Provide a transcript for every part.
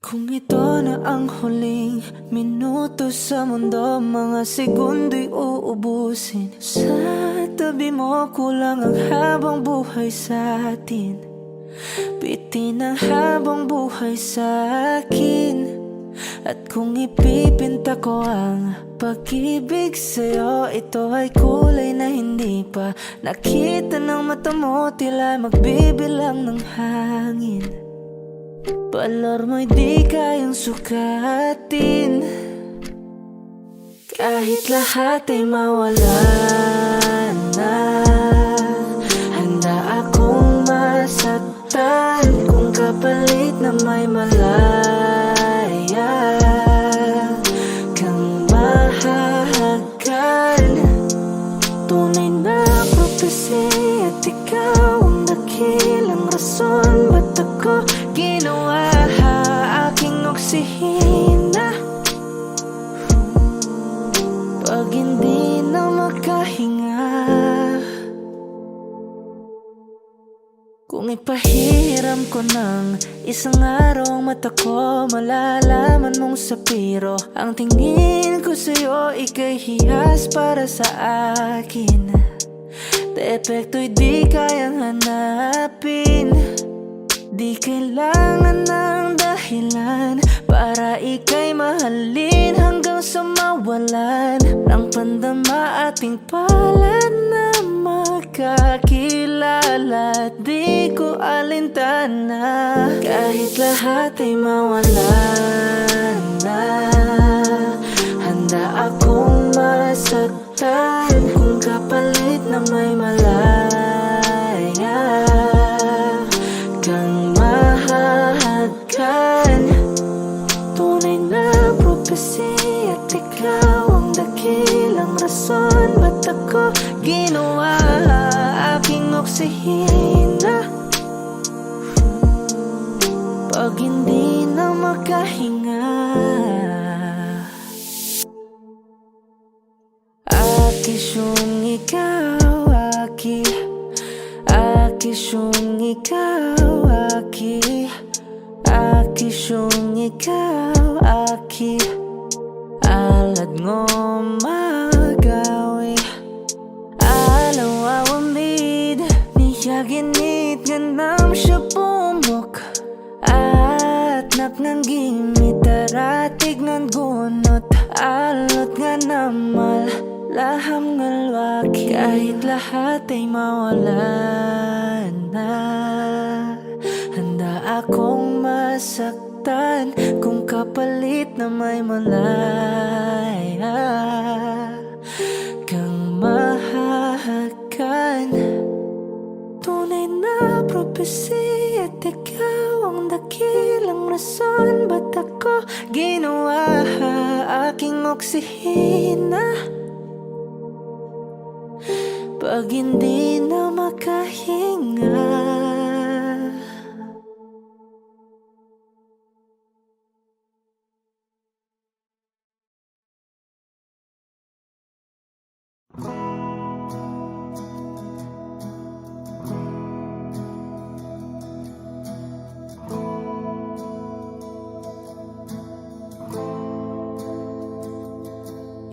Kung ito na ang huling minuto sa mundo, mga segundo'y uubusin. Sa tabi mo kulang ang habang buhay sa atin. Bitin ang habang buhay sa akin. At kung ipipinta ko ang pag-ibig sa'yo, ito ay kulay na hindi pa nakita ng mata mo, tila magbibilang ng hangin. Balor mo'y di kayang sukatin. Kahit lahat ay mawala na, handa akong masaktan kung kapalit na may malaya kang mahahagan. Tunay na prophecy at ikaw ang dakilang rason ba't ako ginawa aking oksihina. Pag hindi na makahinga, kung ipahiram ko ng isang araw ang mata ko, malalaman mong sapiro ang tingin ko sa'yo, ika'y hiyas para sa akin. Depekto'y di kayang hanapin. Di kailangan ng dahilan para ika'y mahalin hanggang sa mawalan ng pandama ating palad na magkakilala. Di ko alintana kahit lahat ay mawalan na, handa akong masaktan kung kapalit na may malaya kang mahahagan. Tunay na prophecy at ikaw ang dakilang rason ba't ako ginawa aking oksihina. Pag hindi na makahinga, akisyong ikaw, akisyong ikaw, akisyong ikaw, alad ngo magawi alaw awamid niyaginit ganam siya pumok at napnanggimit taratig ng gunot alot nga namal laham ngalwaki. Kahit lahat ay mawala na, handa akong masaktan kung kapalit na may malaya kang mahahagan. Tunay na prophecy at ikaw ang dakilang rason ba't ako ginawa aking oksihina. Pag hindi na makahinga,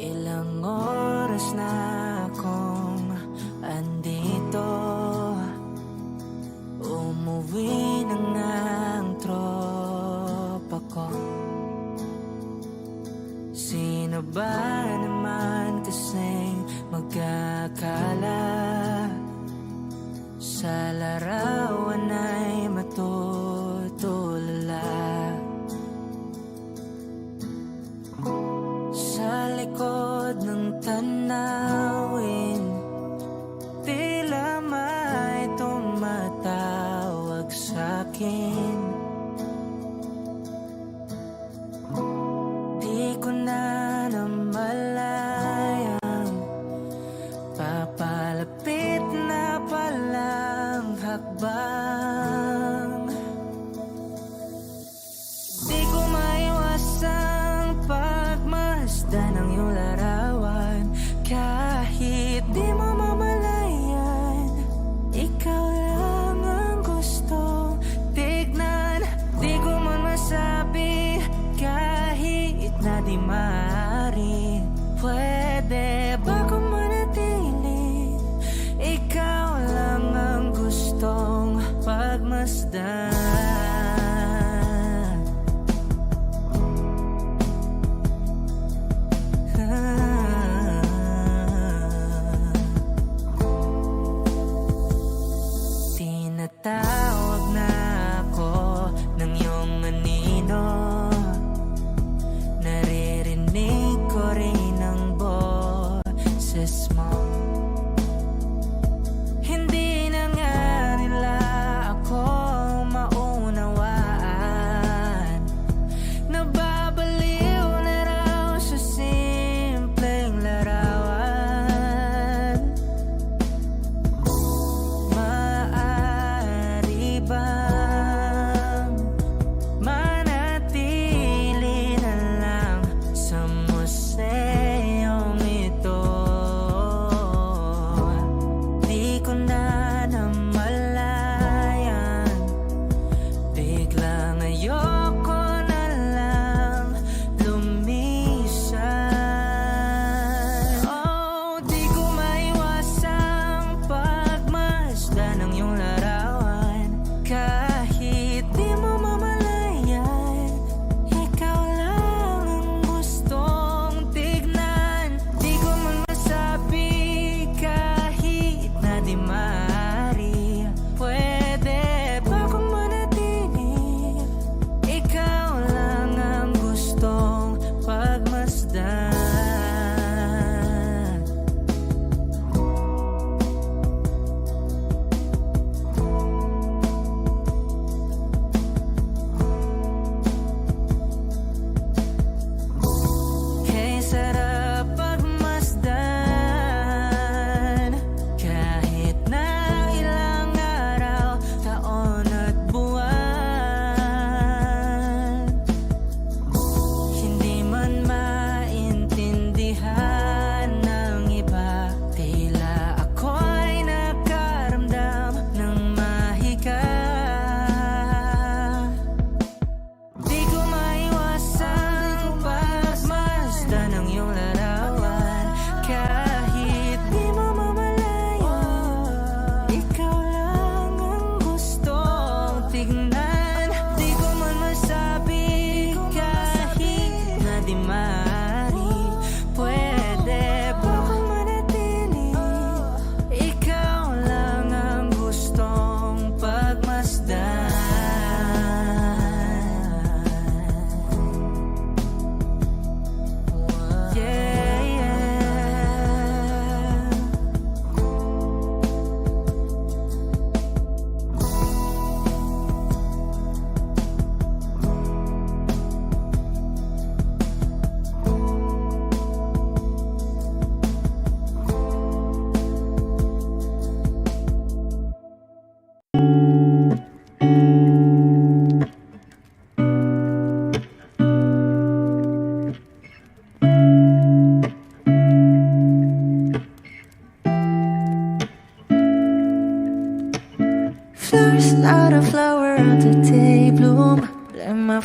ilang oras na akong andito, umuwi na nga ang tropa ko. Sino ba naman kasing magkakala sa larawan ay matutulala? Sa likod ng tanawin, tila may tumatawag sa'kin. Di ko na namalayang papalapit na palang hakbang.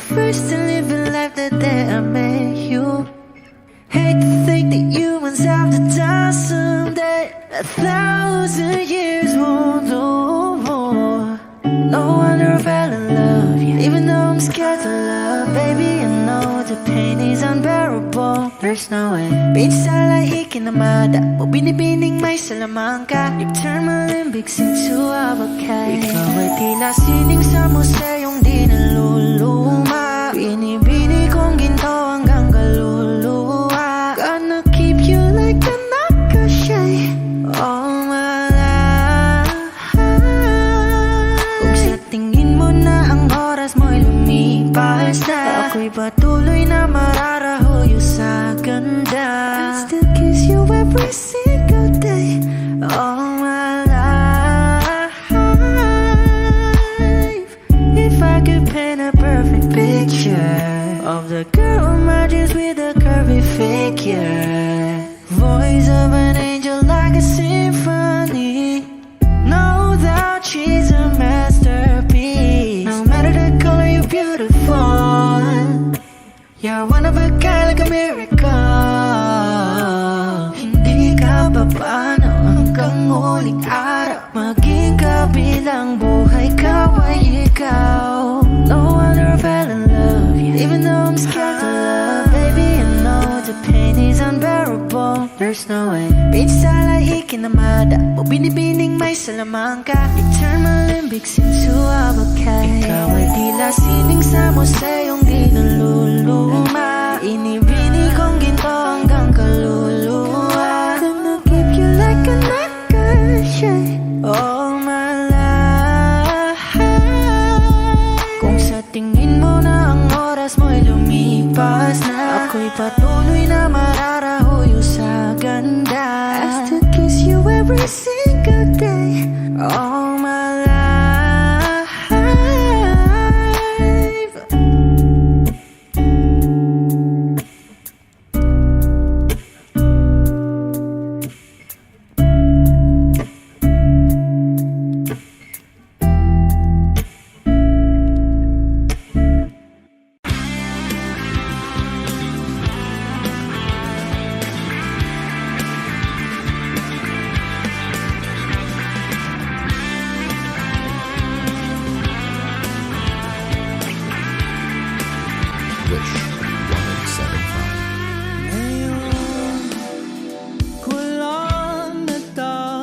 first to live a life the day I met you. Hate to think that humans have to die someday. 1,000 years won't do. No wonder I fell in love, yeah. Even though I'm scared to love, baby, I know the pain is unbearable. There's no way. Pinsala ikinamada mo binibining may salamangka. You've turned my limbics into a bakay. Ikaw ay tila sining sa museyong di naluluma. Binibini kong ginto hanggang kaluluwa. Gonna keep you like a nakashay all my life. Kung sa tingin mo na ang oras mo'y lumipas na, ako'y patuloy na mararahuyo sa ganda. I still kiss you every single day all my life. If I could paint a perfect picture of the girl on my dreams with a curvy figure, voice of an angel like a symphony. No doubt she's a masterpiece. No matter the color, you're beautiful. You're one of a kind, like a miracle. Hindi ka papaano hanggang muling araw. Maging kabilang buhay ka ay ikaw. No wonder I fell in love, yeah. Even though I'm scared to love, baby, I know the pain is unbearable. There's no way. Pinsala ikinamada mo binibining may salamangka. You turn my limbics into a bakay. Ikaw ay tila sining sa museyong di naluluma. Inibini kong ginto hanggang kaluluwa. Gonna keep you like a nakashay all my life. Kung sa tingin mo na ang oras mo'y lumipas na, ako'y patuloy na mararahuyo sa ganda. I still kiss you every single day all my life. Wish 175. Ngayon ko lang natagpuan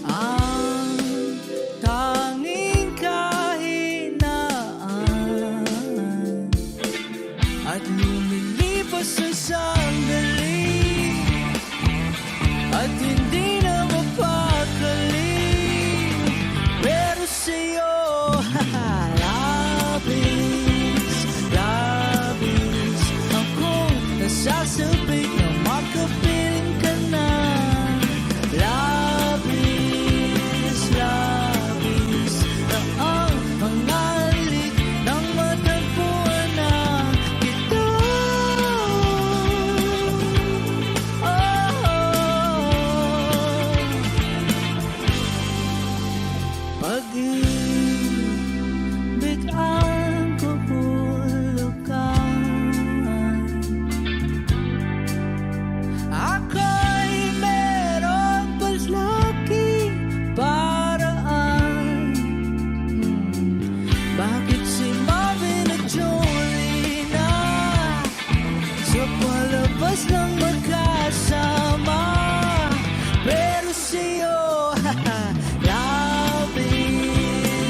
ang tanging kahinaan at lumilipas sa sandali at hindi na mapakali. Pero sa'yo, labis, labis akong nasasabik na makapiling ka na. Labis, labis na ang mga halik ng matagpuan na ito. Pag-ibig ang kahulugan. Ako'y merong palagi paraan. Bakit si Marvin at Jolie na sa palabas lang magkasama? Pero sa'yo, labis,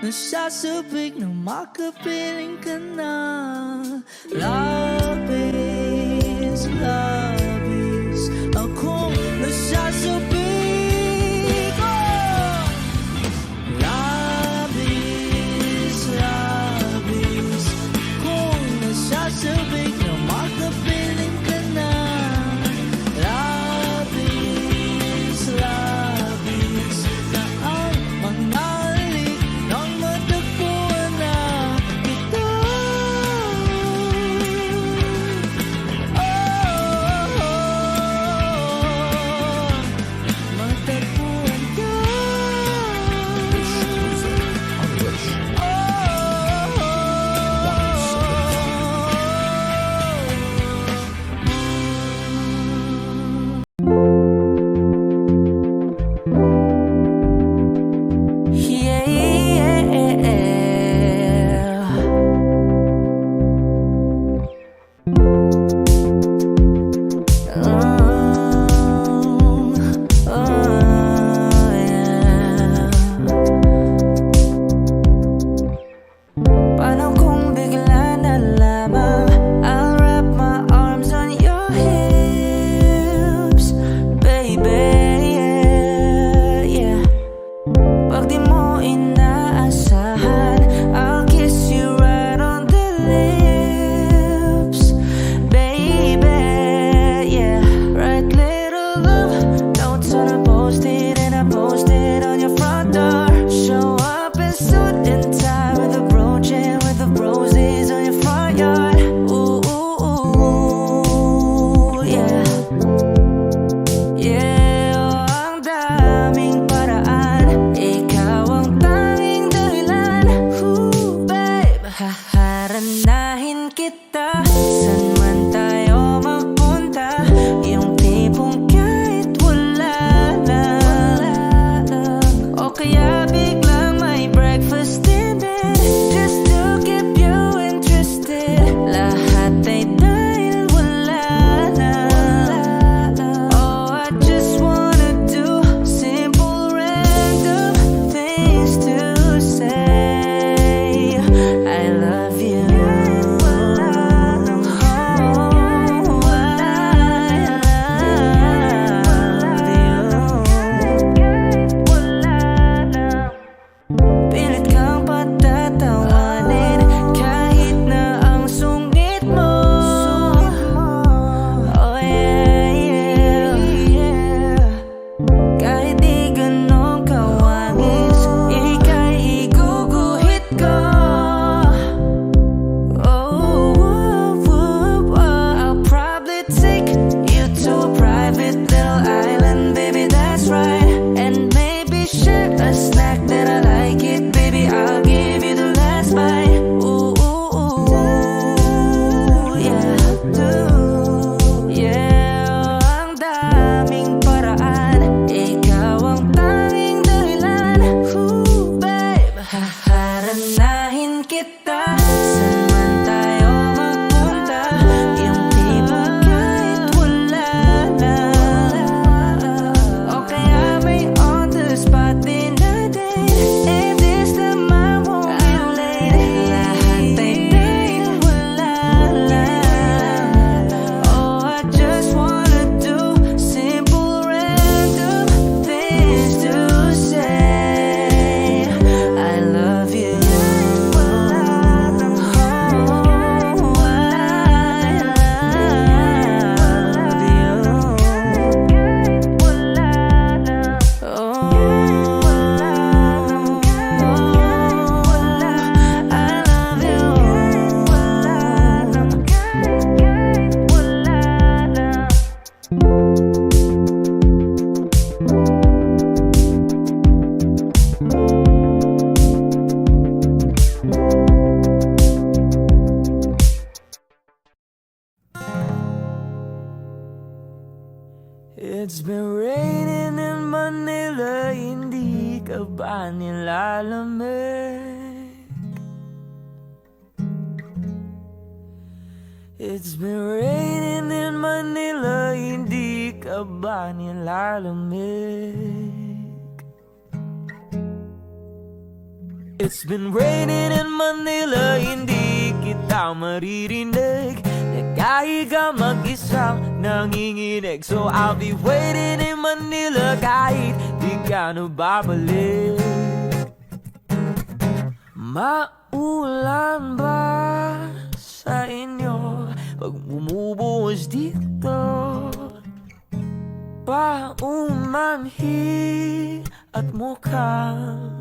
nasasabik na makapiling ka na. Labis, labis, akong nasasabik. Oh! Labis, labis, akong nasasabik na makapiling ka na. Labis, labis, na ang mga halik nang matagpuan na kita. Oh, matagpuan ka. Wish music on Wish. Paano kung bigla na lamang I'll wrap my arms on your hips, baby, yeah, yeah. Pag di mo inaasahan, I'll kiss you right on the lips, baby, yeah. Write little love notes on a post-it, and I post it on your front door. Show up in suit and tie with a brooch and with the roses on your front yard. Ooh, ooh, ooh, yeah. Yeah, oh, ang daming paraan, ikaw ang tanging dahilan. Ooh, babe, haharanahin kita saan man tayo magpunta. Yung tipong kahit wala lang, o kaya biglang may breakfast in bed, just to keep you interested. Lahat ay dahil wala lang. Oh, I just wanna do simple random things to say. I love you. Oh, I love you. Pilit kang patatawanin kahit na ang sungit mo. Oh yeah, yeah, yeah. Kahit di ganong kawangis, ika'y iguguhit ko. Oh, whoa, whoa, whoa. I'll probably take you to a private little island, baby, that's right. And maybe share a snack that I like it, baby, I'll give you the last bite. Ooh, ooh, ooh, yeah. Yeah, oh, ang daming paraan, ikaw ang tanging dahilan. Ooh, babe, haharanahin kita saan man tayo magpunta. Yung tipong kahit wala lang, o kaya may on the spot din na date, and this time I won't be late. Lahat ay dahil wala lang. Oh, I just wanna do simple random things to say. I love you. Oh, I love It's been raining in Manila, hindi ka ba nilalamig? It's been raining in Manila, hindi ka ba nilalamig? it's been raining in Manila, hindi kita maririnig. Nagkahiga mag-isang nanginginig. So I'll be waiting in Manila kahit di ka na babalik. Maulan ba sa inyo pag bumubuhos dito? Paumanhi at mukhang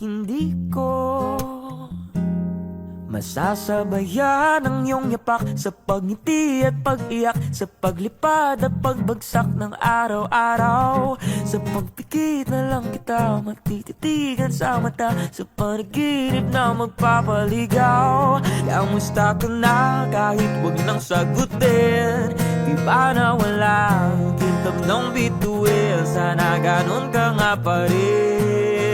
hindi ko masasabayan ang iyong yapak sa pagngiti at pag-iyak, sa paglipad at pagbagsak ng araw-araw, sa pagpikit na lang kita matititigan sa mata, sa panaginip na magpapaligaw. Kamusta ka na kahit wag nang sagutin? Di ba na walang kintab nang bituin? Sana ganun ka nga pa rin.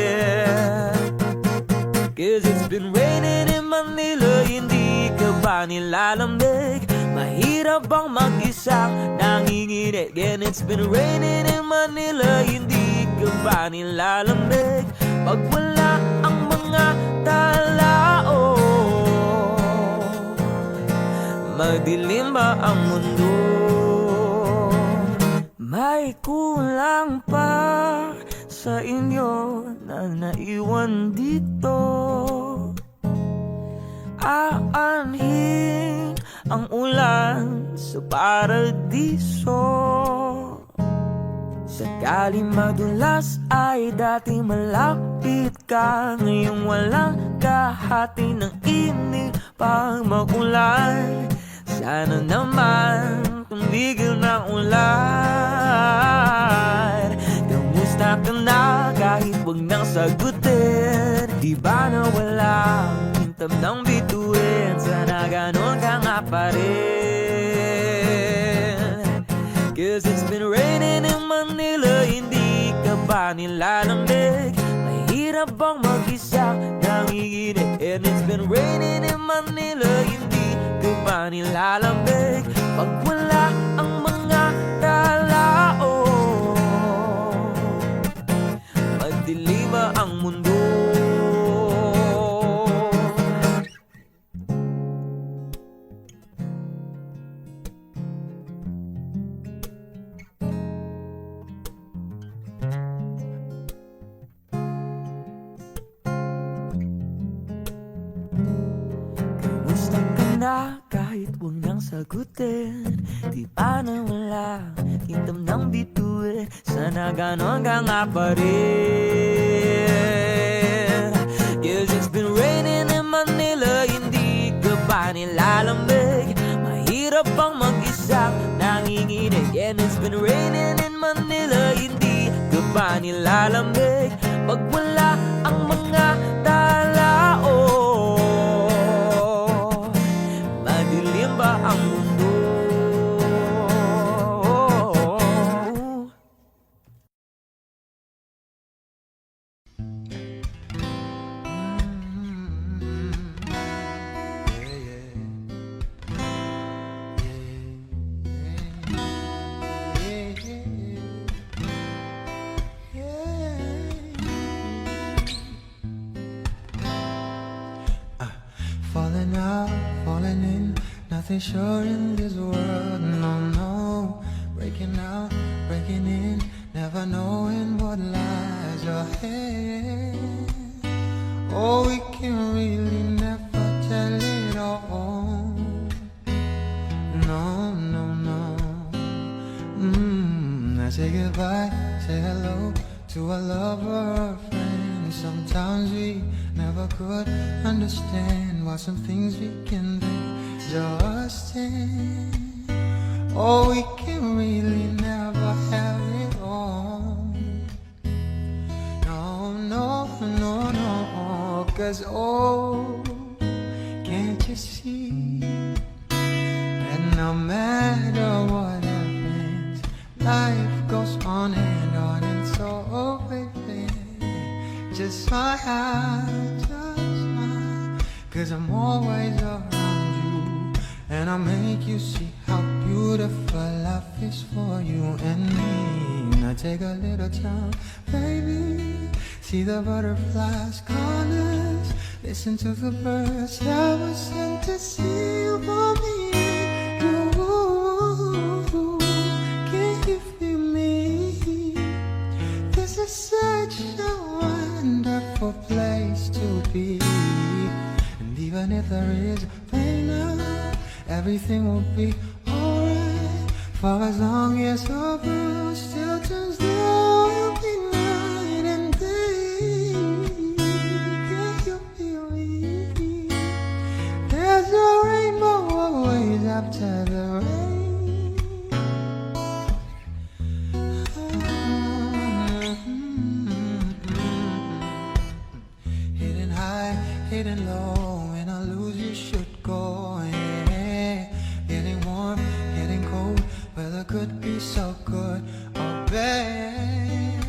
'Cause it's been raining in Manila, hindi ka ba nilalamig? Mahirap bang mag-isang nanginginig? And it's been raining in Manila, hindi ka ba nilalamig? Pag wala ang mga talao, madilim ba ang mundo? May kulang pa sa inyo na naiwan dito. Aanhin ang ulan sa paradiso. Sakali madulas ay dati malapit ka, ngayong walang kahati ng init pag magulan. Sana naman tumigil na ulan. Kamusta ka na kahit wag nang sagutin? Di ba na walang kintab ng bituin? Sana ganon ka nga pa rin. 'Cause it's been raining in Manila, hindi ka ba nilalamig? Mahirap bang mag-isa nanginginig? And it's been raining in Manila, hindi ka ba nilalamig? Pag wala ang mga talao, madilim ba ang mundo? Kamusta ka na kahit wag nang sagutin? Di ba na wala kintab ng bituin? Sana ganon ka nga pa rin. 'Cause it's been raining in Manila, hindi ka ba nilalamig? Mahirap bang mag-isa nanginginig? And it's been raining in Manila, hindi ka ba nilalamig? Pag wala ang mga talao, madilim ba ang mundo? Falling out, falling in, nothing sure in this world, no, no. Breaking out, breaking in, never knowing what lies ahead. Oh, we can really never tell it all. No, no, no. I say goodbye, say hello to a lover, a friend. Sometimes we never could understand why some things we can do just in. Oh, we can really never have it all. No, no, no, no. 'Cause oh, can't you see that no matter what happens, life goes on and on, and so baby, just smile, just smile. 'Cause I'm always around you, and I'll make you see how beautiful life is for you and me. Now take a little time, baby, See the butterflies, colors, listen to the birds that were sent to sing for me. You, can you feel me? This is such a wonderful place to be. And even if there is pain now, everything will be alright. For as long as the world still turns, there will be night and day. Can you feel me? There's a rainbow always after the rain. Hidden high, hidden low, when I lose you should go. Yeah. Getting warm, getting cold, weather could be so good or bad.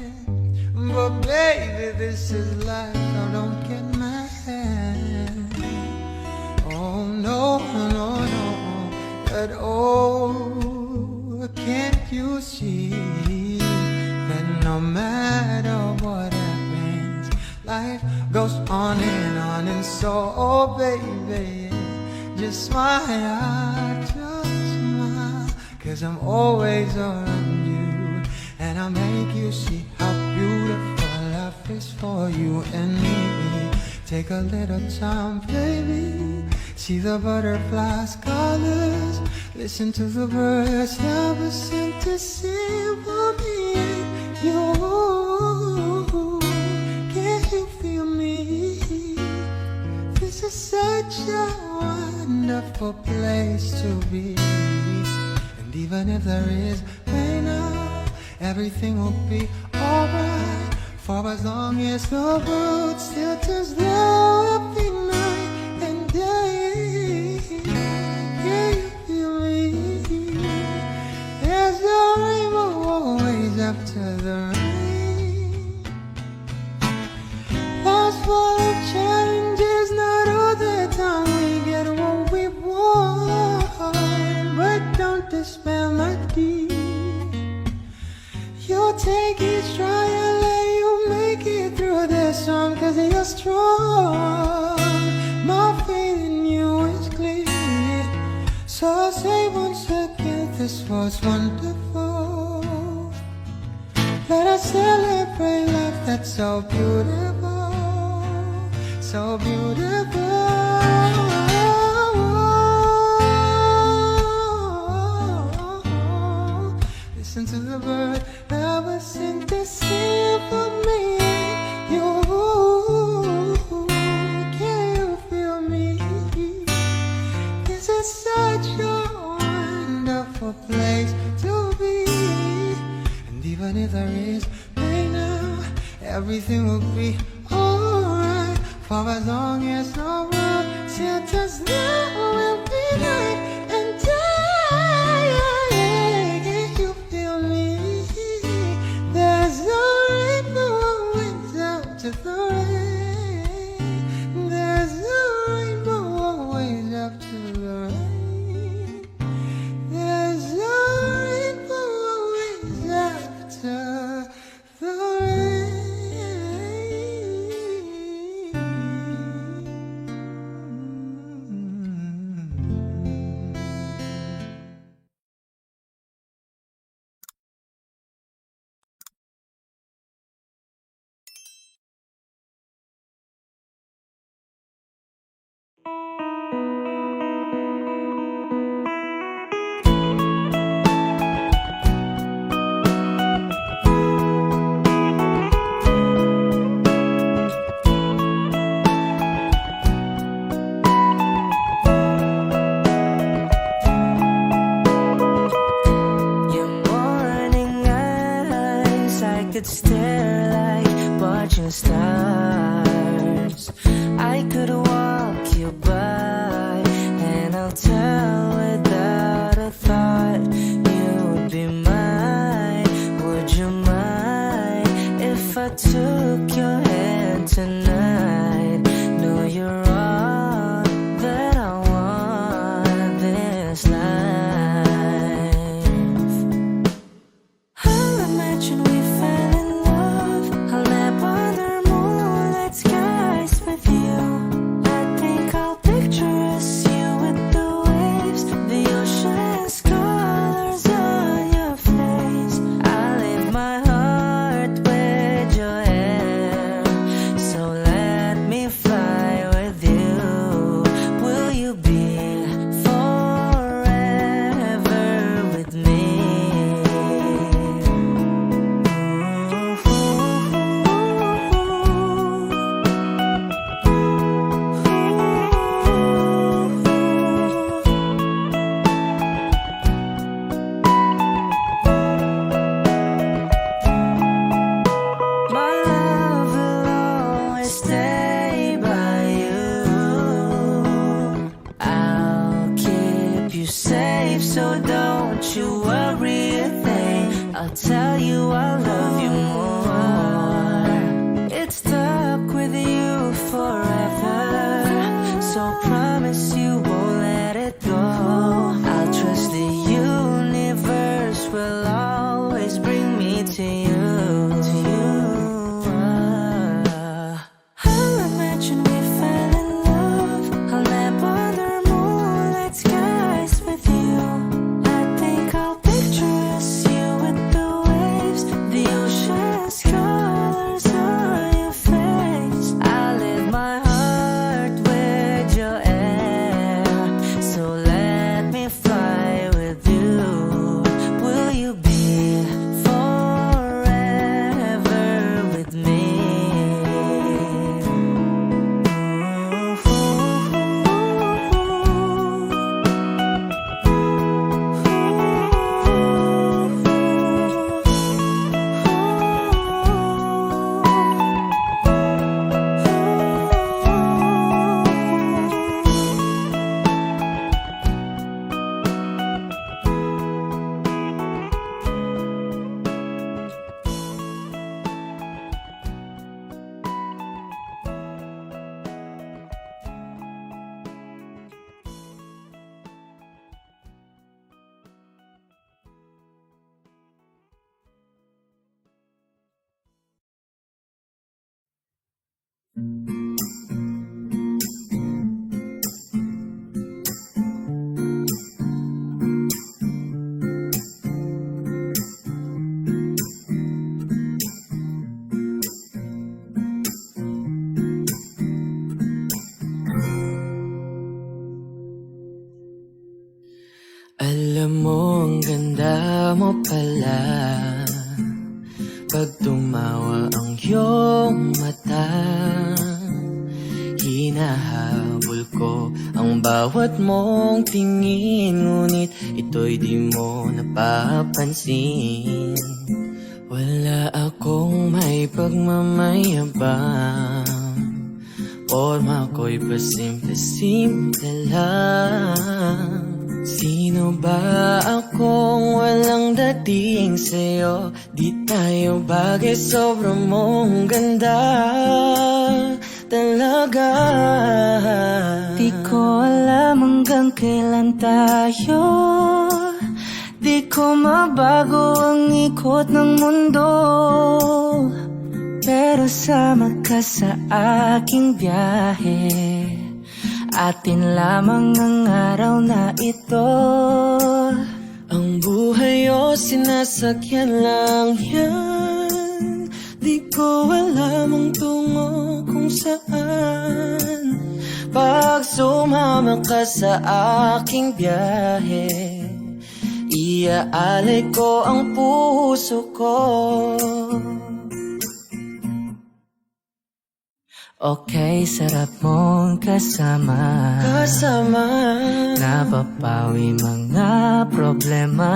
But baby, this is life, so don't get mad. Oh no, no, no, but oh, can't you see that no matter what happens, life goes on, and so, oh baby, just smile, just smile, 'cause I'm always around you, and I'll make you see how beautiful life is for you and me. Take a little time, baby, see the butterflies, colors, listen to the birds that were sent to sing for me. You, can you feel me? This is such a wonderful place to be. And even if there is pain now, everything will be alright. For as long as the world still turns, there will be night and day. Can you feel me? There's a rainbow always after the rain. Life's full of challenges, not all the time we get what we want. But don't despair, my dear. You'll take each trial and you'll make it through this song, 'cause you're strong. My faith in you is clear. So say once again, this was wonderful. Let us celebrate life that's so beautiful, so beautiful. Listen to the bird that was sent to sing for me. You, can you feel me? This is such a wonderful place to be. And even if there is pain now, everything will be alright. For as long as the world still turns, there will be night and day. Can you feel me? There's a rainbow always after the rain. There's a rainbow always after the rain. There's a rainbow always after the rain. Your morning eyes, I could stare like watching stars. I could walk you by, and I'll tell without a thought you would be mine. Would you mind if I took your hand tonight? No, you're all that I want this life. I'll imagine we fell in love. I'll nap on the moon. Don't you worry a thing, I'll tell you I love you more. It's stuck with you forever, so promise you won't let it go. I'll trust the universe will always bring me to you. I'll imagine we fell in love. I'll never the moonlit skies with you. I think I'll picture us, you with the waves, the ocean's colors on your face. I live my heart with your air, so let me fly with you. Will you be forever with me? Alam mo, ang ganda mo pala pag tumawa ang iyong mata. Hinahabol ko ang bawat mong tingin, ngunit ito'y di mo napapansin. Wala akong may pagmamayabang, forma ko'y pasimple-simple lang. Sino ba akong walang dating sa'yo? Di tayo bagay, sobrang mong ganda talaga. Di ko alam hanggang kailan tayo, di ko mabago ang ikot ng mundo, pero sama ka sa aking biyahe. Atin lamang ang araw na ito. Ang buhay o sinasakyan lang yan, di ko alam ang tungo kung saan. Pag sumama ka sa aking biyahe, iaalay ko ang puso ko. Okay, sarap mong kasama, napapawi mga problema.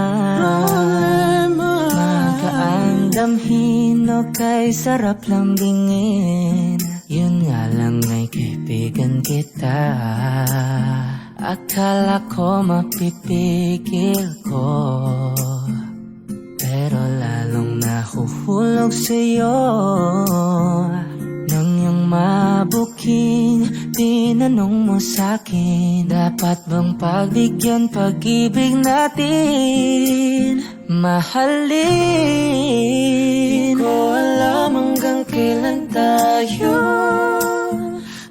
Magaan damhin o kay sarap lambingin, yun nga lang ay kaibigan kita. Akala ko mapipigil ko, pero lalong nahuhulog sa'yo. Nang iyong mabuking tinanong mo sa'kin, dapat bang pagbigyan pag-ibig natin, mahalin? Di ko alam hanggang kailan tayo,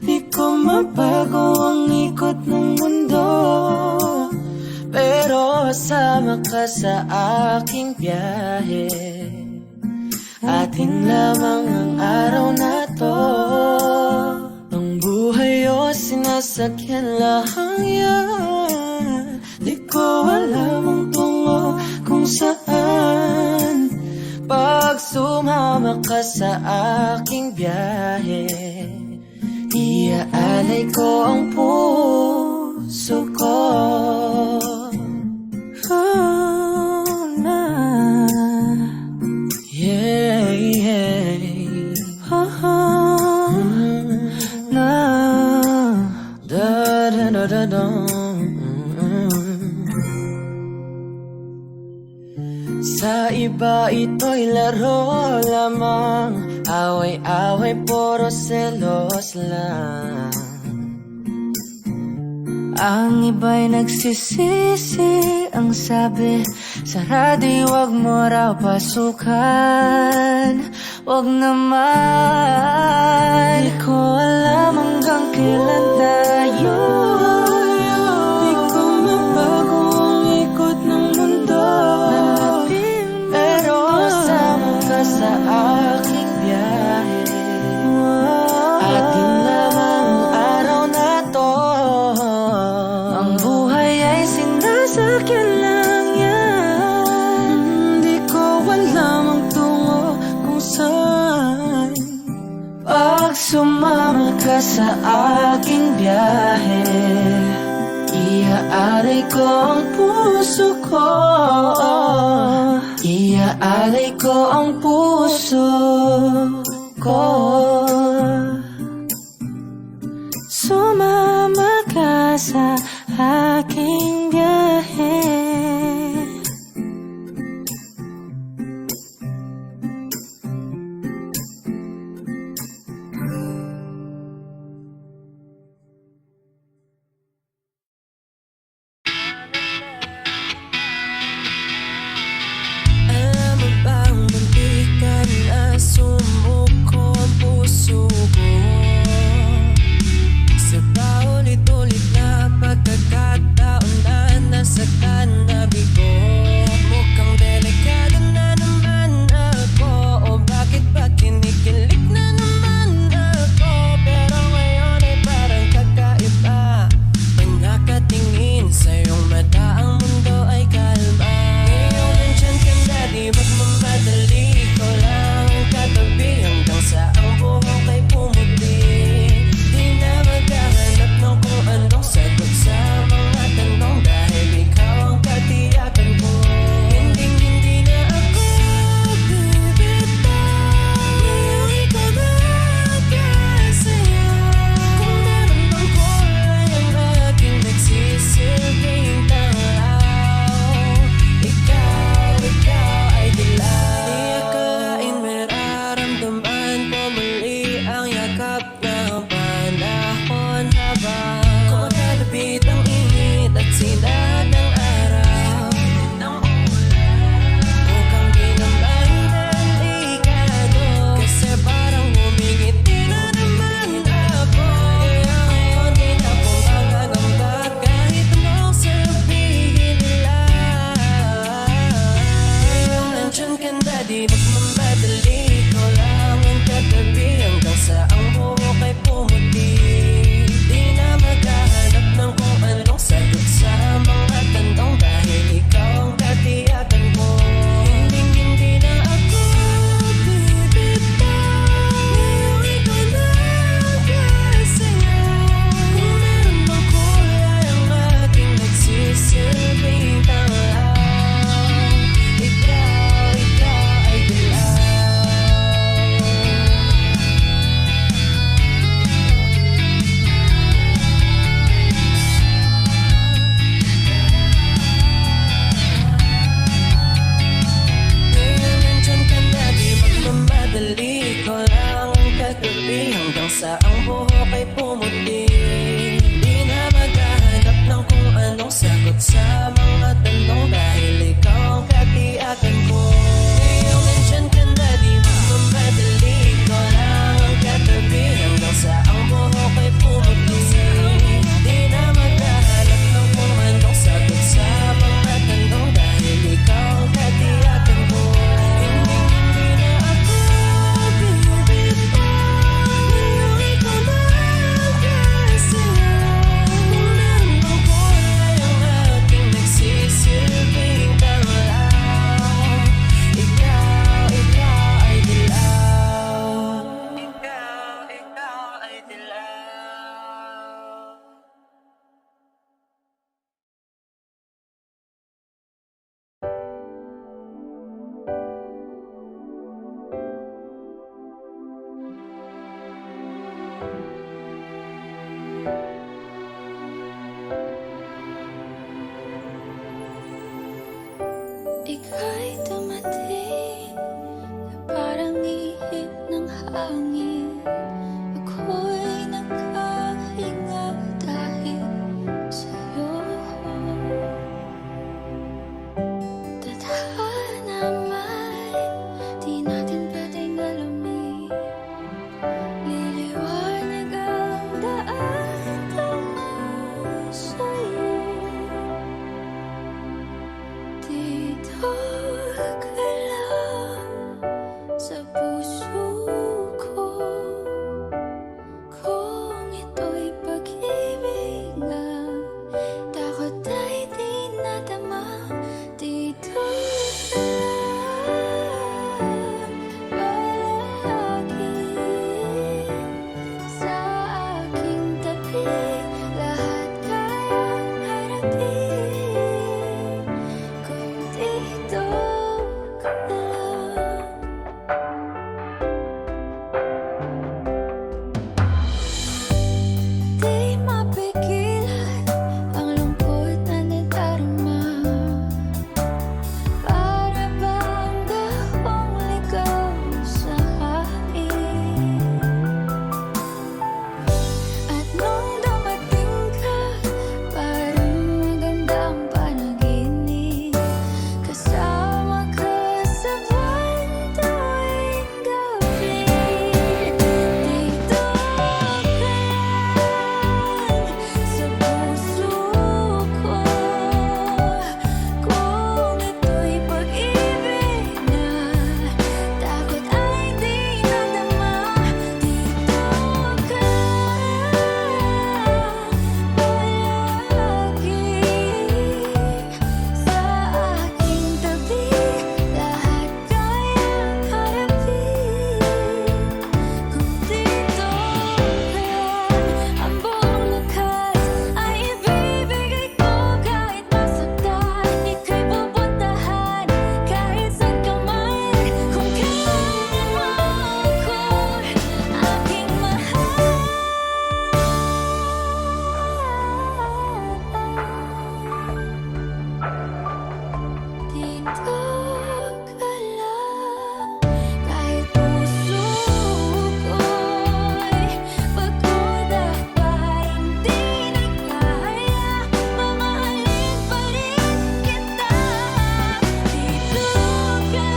di ko mabago ang ikot ng mundo, pero kasama ka sa aking biyahe. Atin lamang ang araw na to. Ang buhay o sinasakyan lang yan, di ko alam ang tungo kung saan. Pag sumama ka sa aking biyahe, iaalay ko ang puso ko. Sa iba ito'y laro lamang, away-away puro selos lang. Ang iba'y nagsisisi, ang sabi sa radyo, wag mo raw pasukan. Wag naman, di ko alam hanggang kailan tayo. Di ko mabago ang ikot ng mundo, pero sama ka sa aking biyahe. Atin lamang ang araw na to, Ang buhay ay sinasakyan lang yan. di ko alam ang tungo kung saan. Pag sumama ka sa aking biyahe, Iaalay ko ang puso ko, iaalay ko ang puso ko. sumama ka sa aking biyahe. Alam mo bang muntikan na sumuko ang puso ko sa paulit-ulit na pagkakataon na ika'y dumating na parang ihip ng hangin. Ako'y nagkahinga dahil sa'yo. Tadhana man, di natin pwedeng alamin. Liliwanag ang daan tungo sa'yo. Dito ka lang sa puso ko. Kung ito'y pag-ibig nga, takot ay di nadama. Dito ka lang palagi sa aking tabi. Lahat kayang harapin kung dito ka lang. Di mapigilan ang lungkot na nadarama. Para bang dahong ligaw sa hangin. At nung dumating ka, parang magandang panaginip. Kasama ka sa buwan tuwing gabi. Dito ka lang sa puso ko. Kung ito'y pag-ibig na, takot ay di nadama. Dito ka palagi sa aking tabi. Lahat kayang harapin kung dito ka lang. Ang buong lakas ay ibibigay ko kahit masaktan. Ika'y pupuntahan kahit saan ka man. Kung kailangan mo ako, aking mahal. Dito ka lang kahit puso ko'y pagod at parang di na kaya. Mamahalin pa rin kita. Dito ka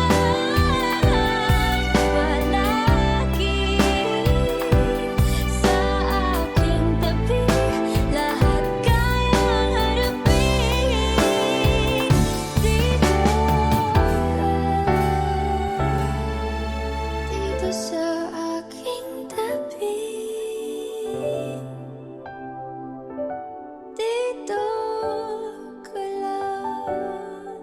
lang palagi sa aking tabi. Lahat kayang harapin. Dito sa aking tabi. Dito ka lang.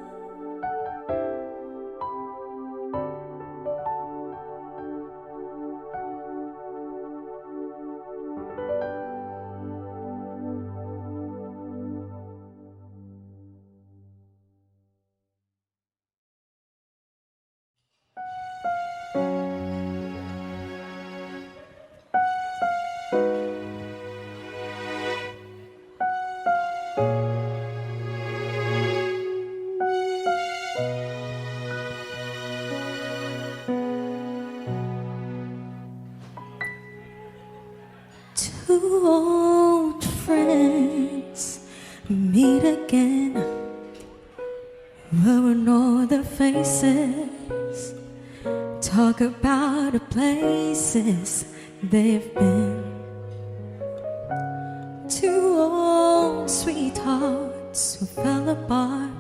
Two old friends meet again. We'll know their faces. Talk about the places they've been. Two old sweethearts who fell apart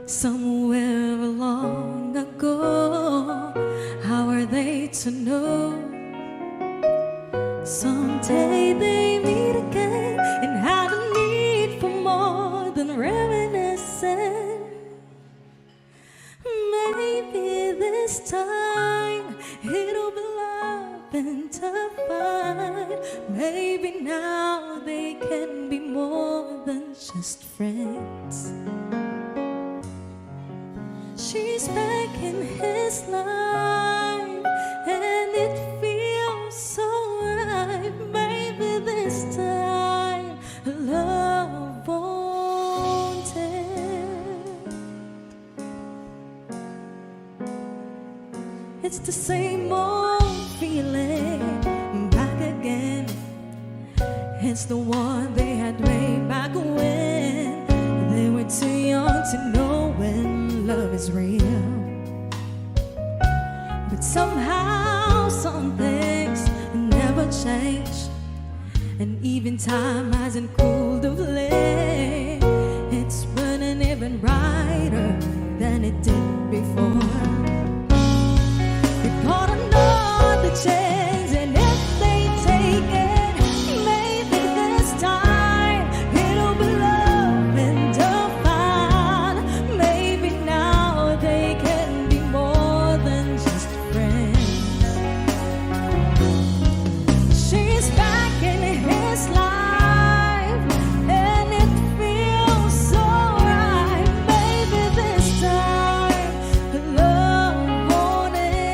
somewhere long ago. How are they to know? Someday they meet again and have a need for more than reminiscing. Maybe this time it'll be love and divine. Maybe now they can be more than just friends. She's back in his life and it feels so right. Maybe this time love won't end. It's the same old feeling back again. It's the one they had way back when they were too young to know when love is real. But somehow some things never change, and even time hasn't cooled of late. It's burning even brighter than it did before. They got another chance, and if they take it, maybe this time it'll be love and divine. Maybe now they can be more than just friends. She's back in his life, and it feels so right. Maybe this time love won't end.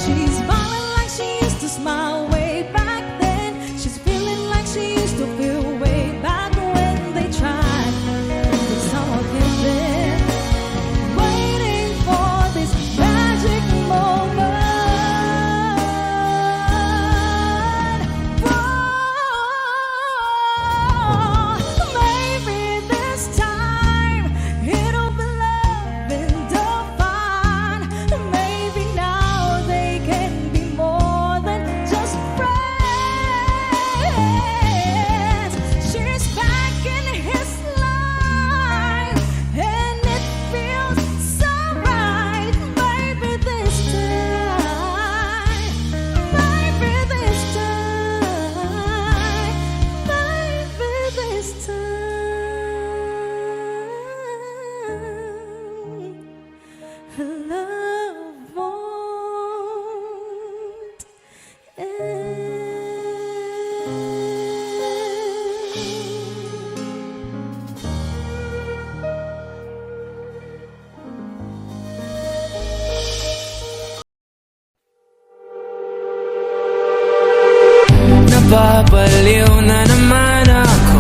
She's smiling like she used to smile way back then. She's feeling like she used to feel way back when they tried. But some of them been waiting for this magic moment. Maybe this time it'll be love and divine. Maybe now they can be more than just friends. She's back in his life, and it feels so right. Maybe this time, maybe this time, maybe this time, love won't end. Nababaliw na naman ako,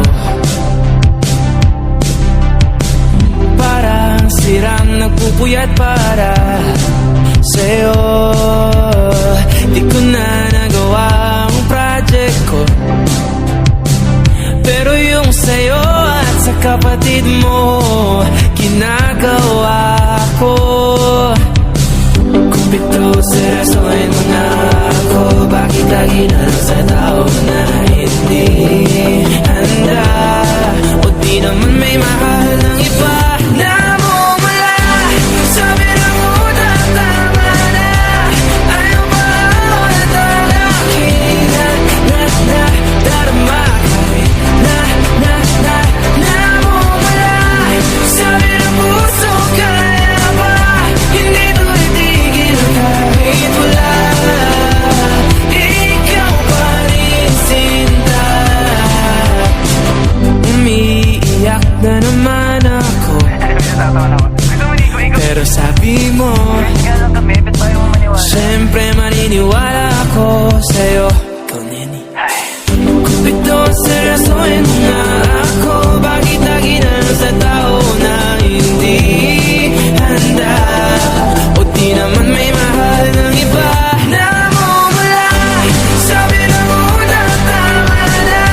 parang sirang nagpupuyat para sa'yo. Di ko na nagawa ang project ko, pero yung sa'yo at sa kapatid mo ginagawa ko. Kung pito seryosohin mo na ako, bakit lagi na lang sa tao na hindi handa? O di naman may mahal ng iba na mumula. Sabi na muna tama na, ayaw ba ako na talaki na darama kahit na mumula. Sabi na puso kaya ba, hindi to itigil kahit wala. Ikaw pa rin sinta. Umiiyak na naman ako, pero sabi mo siyempre maniniwala ako sa'yo. Ikaw, Neni. Kung ito seryosohin mo na ako, bakit lagi na lang sa tao na hindi handa? O di naman may mahal ng iba na mumula. Sabi na muna tama na,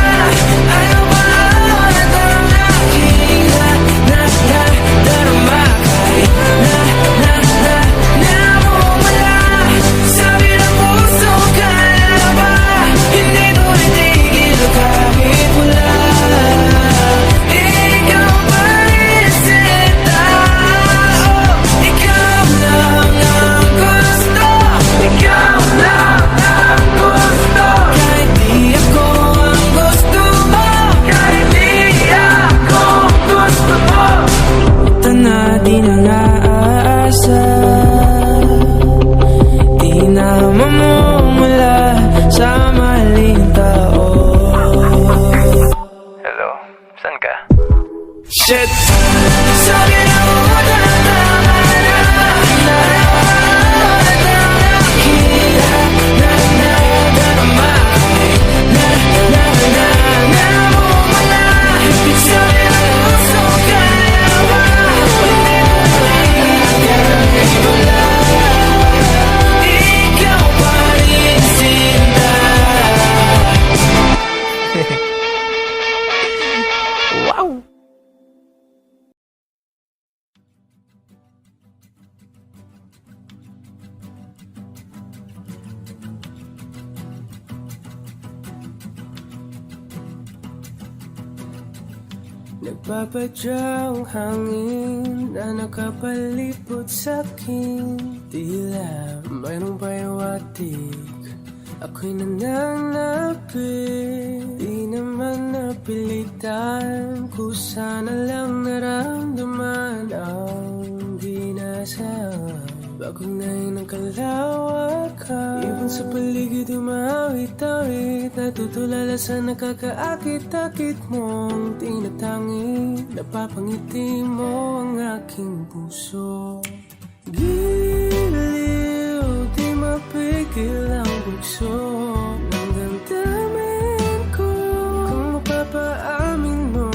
ayaw ba ako na talaki na darama kahit na mumula. Sabi na puso kaya ba, hindi to itigil kahit wala. Ikaw pa rin sinta. Ikaw lang ang gusto. Ikaw lang ang gusto. Kahit di ako ang gusto mo, kahit di ako gusto mo. Ito na di na naasa, di na mamumula sa maling tao. Hello? Saan ka? Shit! Sabi na muna tama na, darama kahit na mumula. Sabi na puso kaya ba, hindi Nagpapadyang hangin na nakapalipot sa'kin. Tila mayroong payawatig, ako'y nananapit. Di naman napilitan, kusana lang naramdaman ang di nasaan. Bagong ngayon ang kalawakan, ibon sa paligid umawit-awit. Natutulala sa nakakaakit-akit mong tinatangi. Napapangiti mo ang aking puso. Giliw, di mapigil ang bugso ng damdamin ko. Kung mapapaamin mo,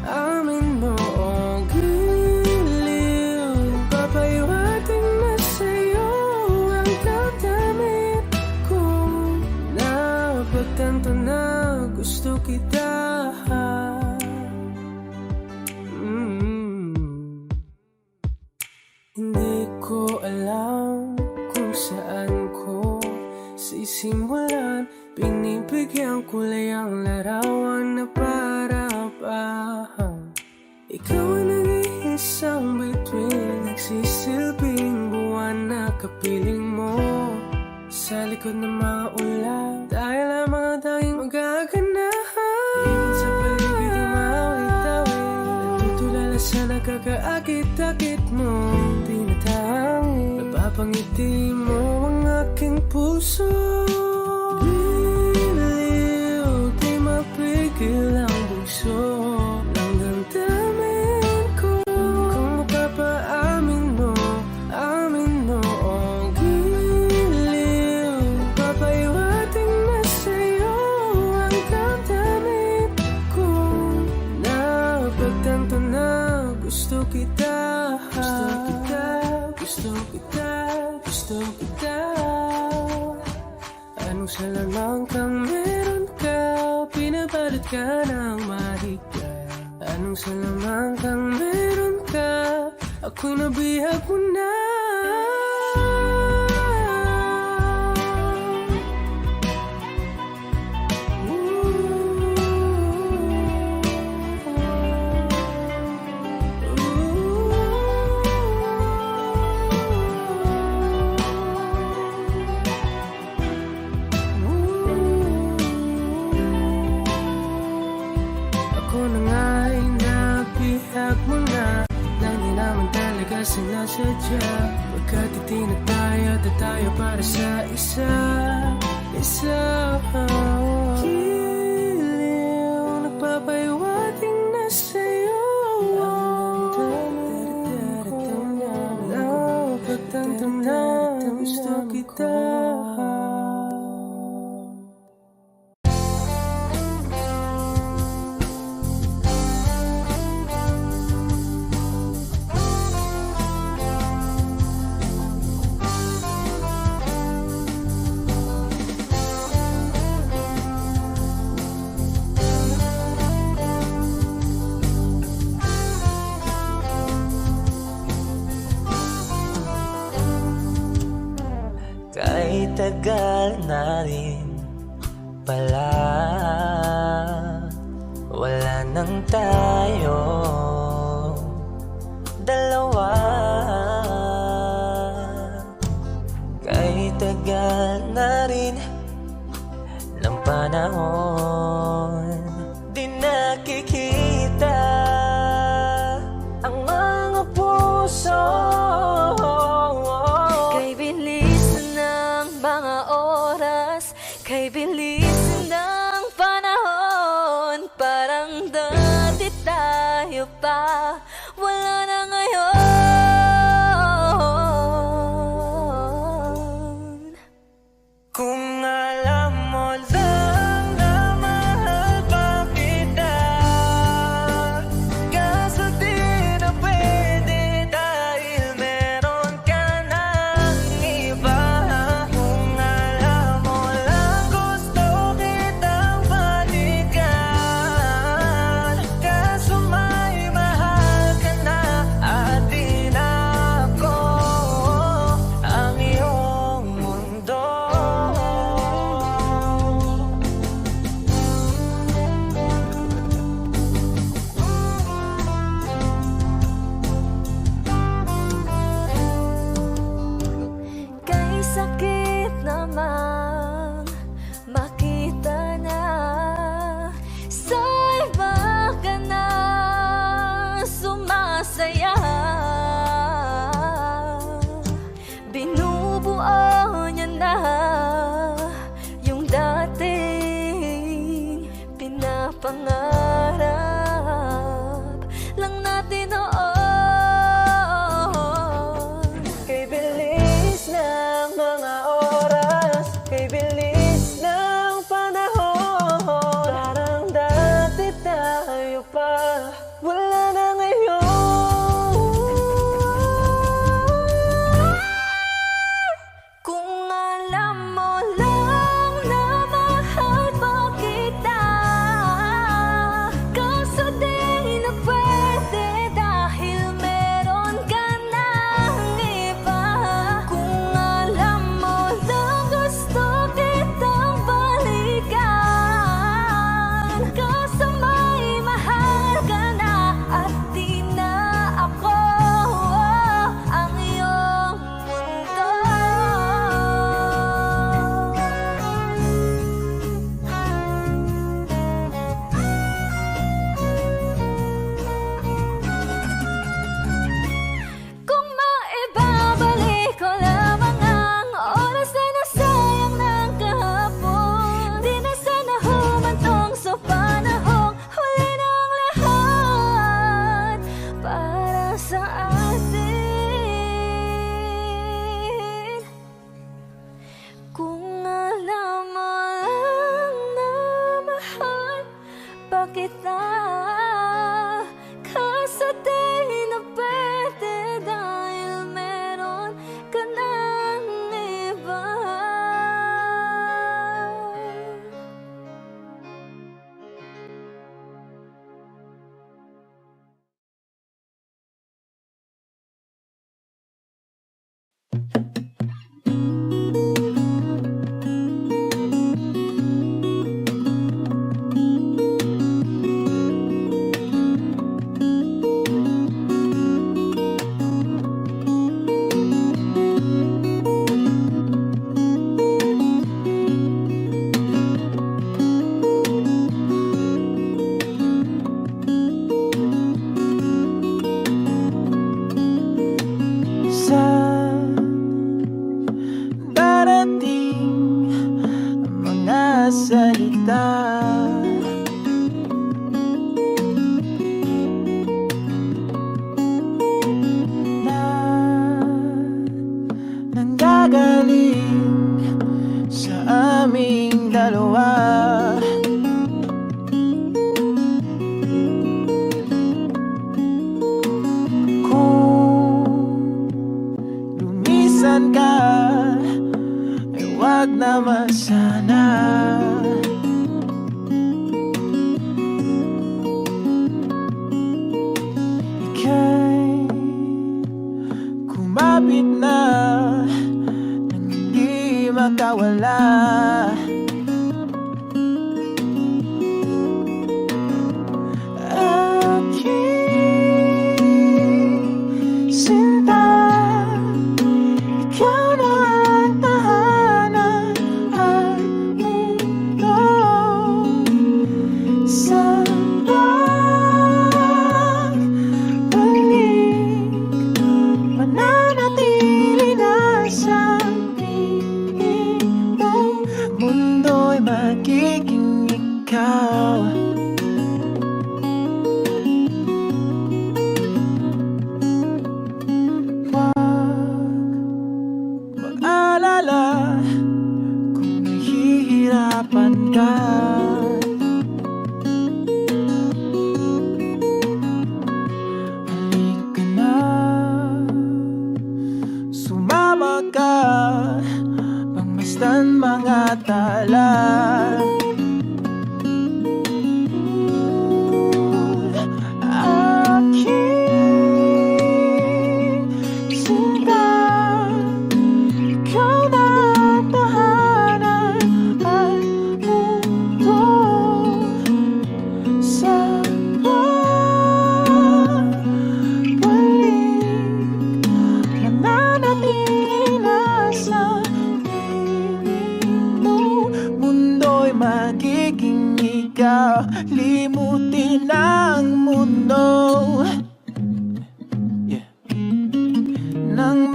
amin mo. Oh, giliw, papaiwating na sa'yo ang damdamin ko. Napagtanto na gusto kita. Hindi ko alam kung saan ko sisimulan. Pinibigyan ko lang ang larawan na para-parahan. Ikaw ang nag-iisang bituin, nagsisilbing buwan na kapiling mo. Sa likod ng mga ulan, tayo lamang ang tanging magaganahan. Ibon sa paligid umawit-awit, natutulala sa nakakaakit-akit mo. Tinatangi, napapangiti mo ang aking puso. Giliw, di mapigil ang bugso ng damdamin ko. Kung mapapaamin mo, amin mo. Oh, giliw, papaiwating na sa'yo ang damdamin ko. Napagtanto na gusto kita. Gusto kita, gusto kita. Anong salamang kang meron ka, pinabalot ka ng mahigpit. Anong salamang kang meron ka, ako'y nabihag mo na. Sinasadya, pagkat itinataya tayo para sa isa. Giliw, nagpapaiwating na sa'yo ang damdamin ko. Napagtanto na gusto kita. Kahit tagal na rin pala, wala nang tayo dalawa. Kahit tagal na rin ng panahon, di nakikita ang mga puso. Kay bilis ng panahon, parang dati tayo pa, wala na ngayon. Kung alam mo lang na mahal pa kita, kaso di na pwede dahil meron ka ng iba. Kung alam mo lang gusto kitang balikan, kaso may mahal ka na masaya. Binubuo niya na yung dating pinapangarap lang natin noon. Kay bilis ng mga oras, kay bilis ng panahon, parang dati tayo pa, wala na ngayon. Kung alam mo lang na mahal pa kita, kaso di na pwede dahil meron ka ng iba. Kung alam mo lang gusto kitang balikan, kaso may mahal ka na at di na ako ang iyong mundo. Kung maibabalik ko lamang ang oras na nasayang ng kahapon, di na sana humantong sa panahong huli ng lahat para sa atin. Kung alam mo lang na mahal pa kita, kaso di na pwede dahil meron ka ng iba. Sa darating ang mga salita, na nanggagaling sa aming dalawa. Kung lumisan ka, ay wag naman sana. Ika'y kumapit na nang hindi makawala. Aking sinta, ikaw na ang tahanan at mundo. Sa pagbalik, mananatili na sa piling mo.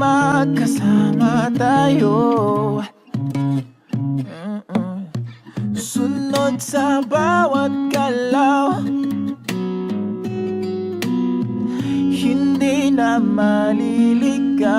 magkasama tayo. Sunod sa bawat galaw, hindi na maliligaw.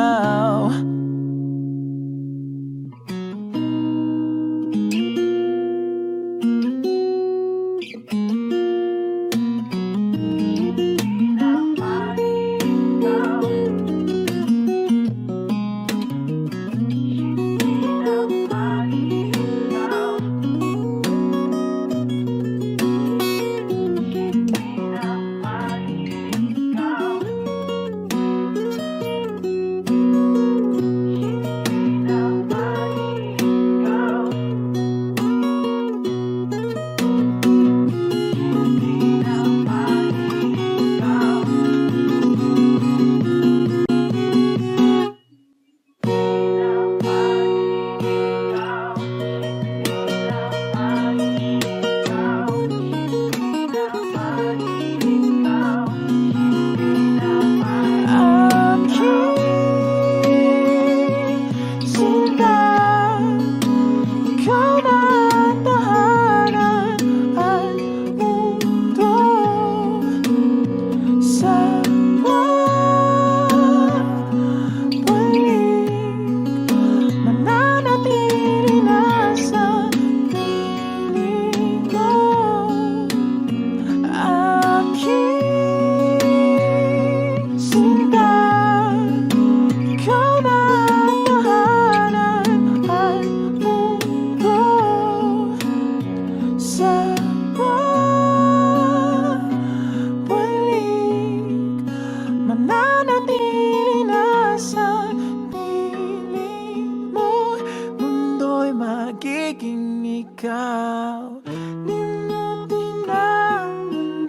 Magiging ikaw, di mo tinamdaman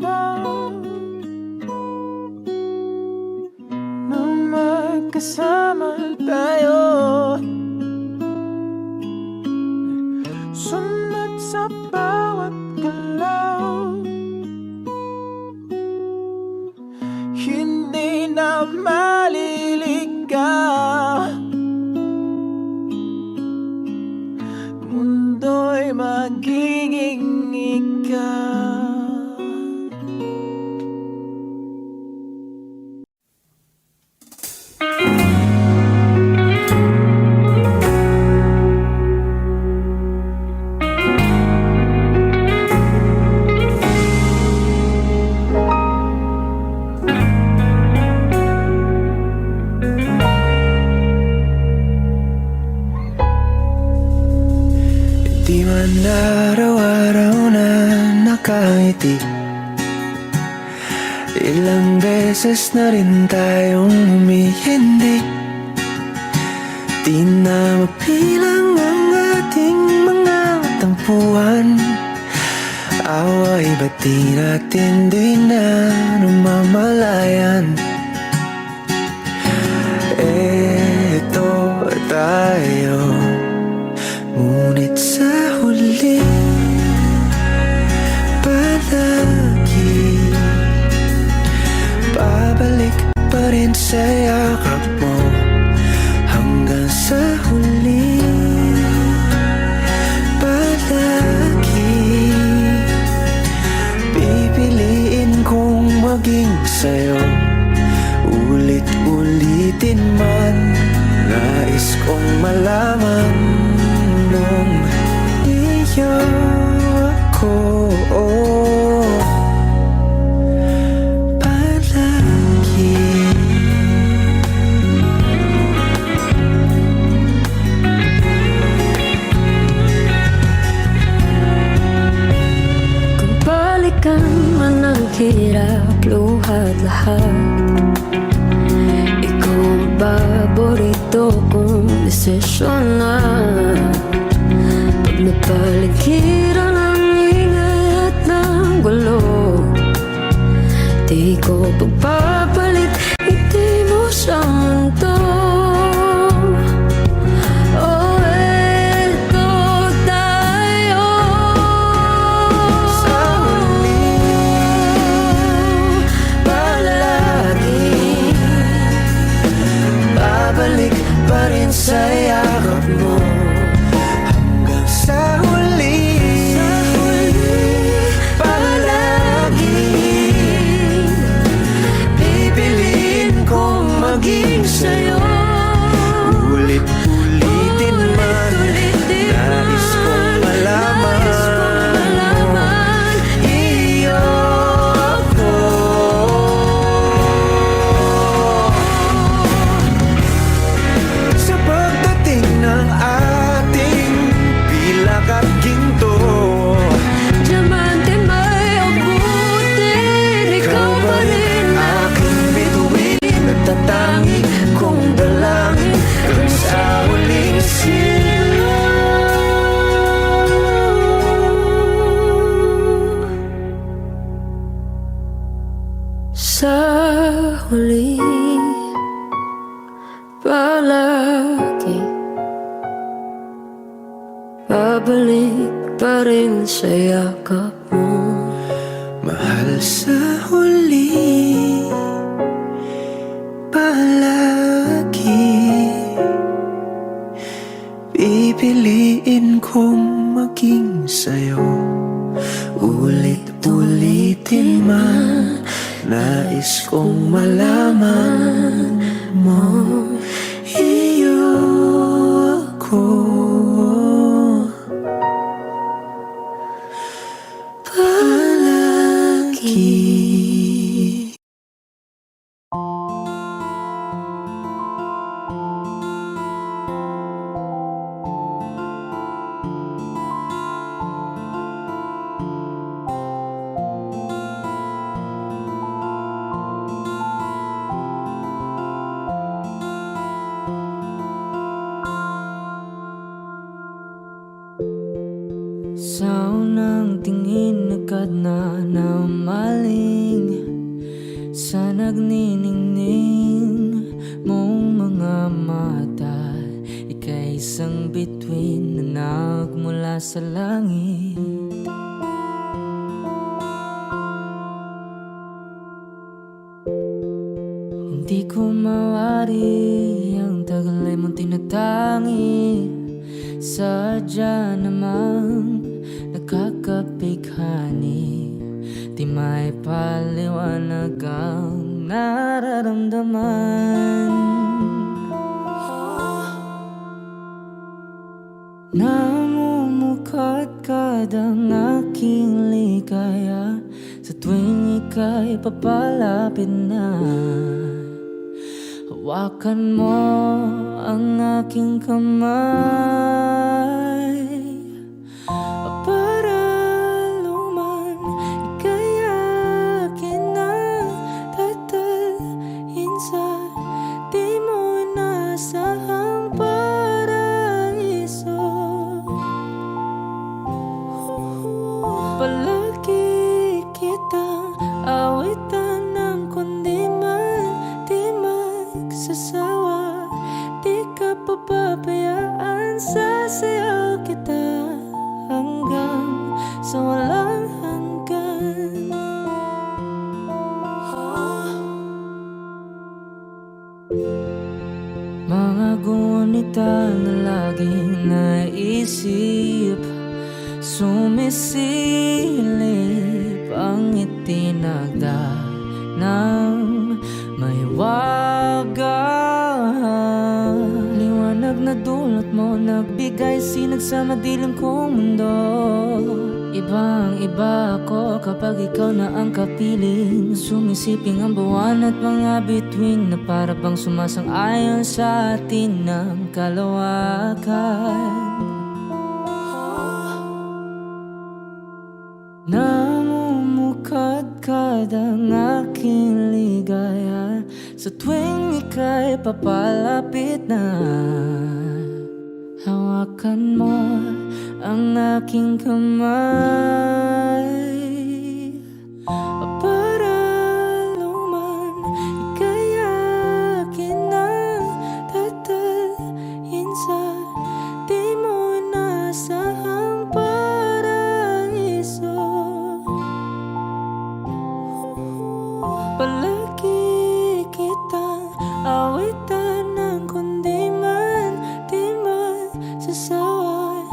na magkasama tayo. Sunod sa bawat galaw, hindi na maliligaw. Mundo'y magiging ikaw. Di man araw-araw na nakangiti, ilang beses na rin tayong humihindi. Di na mapilang ang ating mga tampuhan, away ba't di natin di na namamalayan. Eto tayo, ngunit sa huli palagi babalik pa rin sa yakap mo. Hanggang sa huli palagi pipiliin kong maging sa'yo. Ulit-ulitin man, nais kong malaman nung iyo ako palagi. Kung balikan man ang hirap, luhat lahat, ikaw ang paborito kong desisyon na. Pag napaligiran ang ingay at ng gulo, di ko pagpapalit, hindi mo sa mundo. Oh, eto tayo Sa huli palagi babalik palagi babalik pa rin sa yakap mo. Mahal sa huli, palagi pipiliin kong maging sa'yo. Ulit-ulitin man, nais kong malaman mo, iyo ako. Palagi. Sa unang tingin agad na namaling sa nagniningning mong mga mata. Ika'y isang bituin na nagmula sa langit. Hindi ko mawari ang tagal ay mong tinatangi. Sadya namang nakakapighani, di may paliwanag ang nararamdaman. Namumukadkad ang aking ligaya sa tuwing ika'y papalapit na. Hawakan mo ang aking kamay para luman ika'y akin na tatalhin sa di mo inasahang paraiso. Palagi kitang awitan ng kundi man di magsasawa. Di ka papabayaan, sasayaw kita hanggang sa walang hanggan. Mga gunita na laging naisip, sumisilip ang itinagda ng may wagas. Liwanag na dulot mo, nagbigay sinag sa madilim kong mundo. Ibang iba ako kapag ikaw na ang kapiling. Sumisiping ang buwan at mga bituin na para bang sumasang-ayon sa atin ng kalawakan. Namumukadkad ang aking ligaya sa tuwing ika'y papalapit na. Hawakan mo ang aking kamay para luman ika'y akin na tatalhin sa di mo inasahang paraiso. Palagi kitang awitan ng kundi man di magsasawa.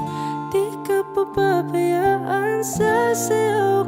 Di ka papabayaan, sasayaw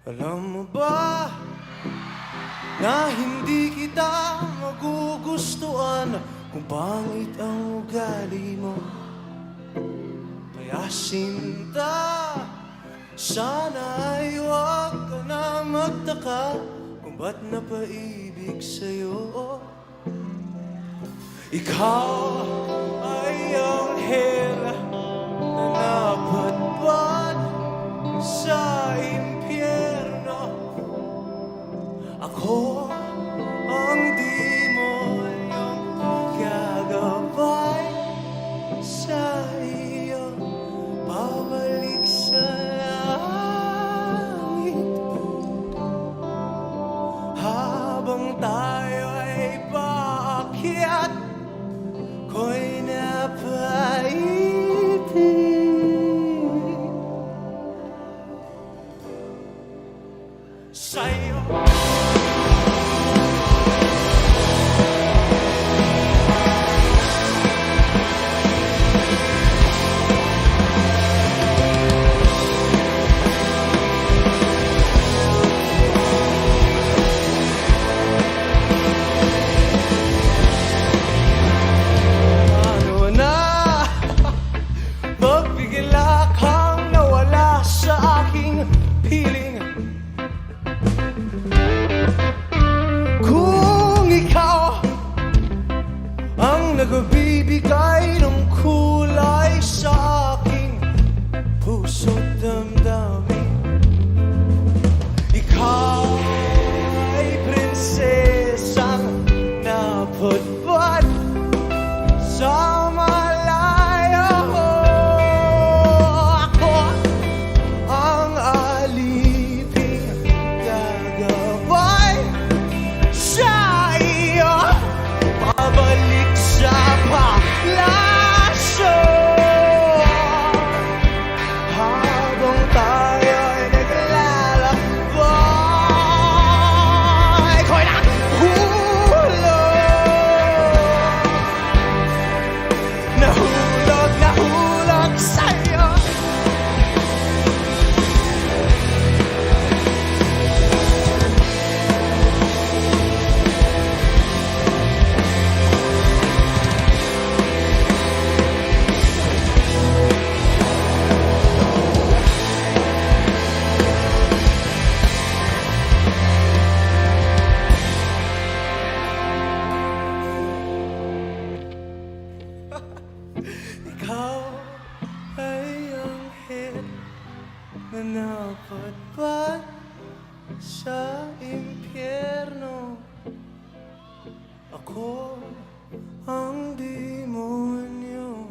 Alam mo ba na hindi kita magugustuhan kung pangit ang ugali mo? Kaya sinta, sana ay huwag ka na magtaka kung ba't napaibig sa'yo. Ikaw ay anghel na napadpad sa impyerno. Ako ang demonyong gagabay sa iyo, pabalik sa langit habang tayo ay paakyat. Ko'y napaibig sa'yo. Ano na magbigla kang nawala sa aking piling? Kung ikaw ang nagbibigay ng kulay sa aking puso't damdamin, ikaw ay prinsesang napadpad sa malayo. Ako ang aliping gagabay sa iyo, pabalik sa palasyo habang tayo'y naglalakbay. Ko'y nahulog sa'yo. Ikaw ay anghel na napadpad sa impyerno. Ako ang demonyo.